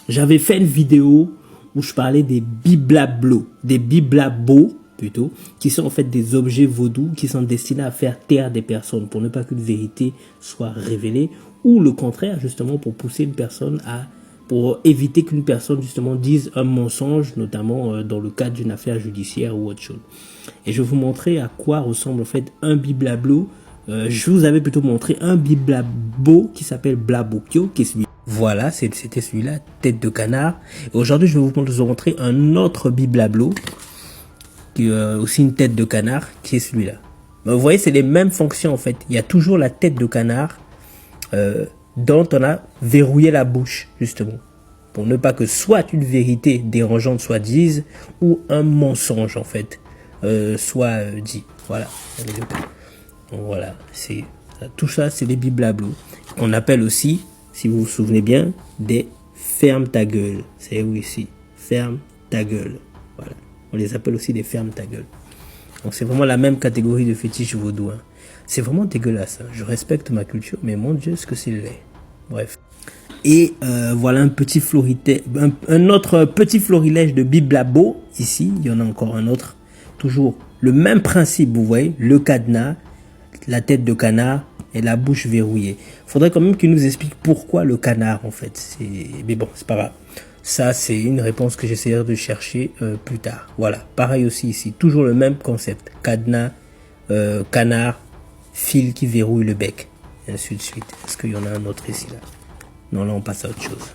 J'avais fait une vidéo où je parlais des biblablos, des biblabos plutôt, qui sont en fait des objets vaudous qui sont destinés à faire taire des personnes pour ne pas qu'une vérité soit révélée, ou le contraire justement pour pousser une personne pour éviter qu'une personne justement dise un mensonge, notamment dans le cadre d'une affaire judiciaire ou autre chose. Et je vais vous montrer à quoi ressemble en fait un biblablo. Je vous avais plutôt montré un biblabo qui s'appelle Blabokyo, qui est celui. Voilà, c'était celui-là, tête de canard. Aujourd'hui, je vais vous montrer un autre biblablo, qui est aussi une tête de canard, qui est celui-là. Vous voyez, c'est les mêmes fonctions en fait. Il y a toujours la tête de canard dont on a verrouillé la bouche, justement. Pour ne pas que soit une vérité dérangeante soit dise, ou un mensonge en fait soit dit. Voilà. Donc, voilà, tout ça, c'est des biblablos. On appelle aussi, si vous vous souvenez bien, des ferme ta gueule. C'est où ici? Ferme ta gueule. Voilà. On les appelle aussi des ferme ta gueule. Donc c'est vraiment la même catégorie de fétiche vaudou. Hein. C'est vraiment dégueulasse. Hein. Je respecte ma culture, mais mon Dieu, ce que c'est laid. Bref. Et voilà un petit un autre petit florilège de biblabo. Ici, il y en a encore un autre. Toujours le même principe, vous voyez, le cadenas, la tête de canard et la bouche verrouillée. Faudrait quand même qu'il nous explique pourquoi le canard en fait. Mais bon, c'est pas grave. Ça, c'est une réponse que j'essaierai de chercher plus tard. Voilà, pareil aussi ici, toujours le même concept. Cadenas, canard, fil qui verrouille le bec, et ainsi de suite. Est-ce qu'il y en a un autre ici là? Non, là on passe à autre chose.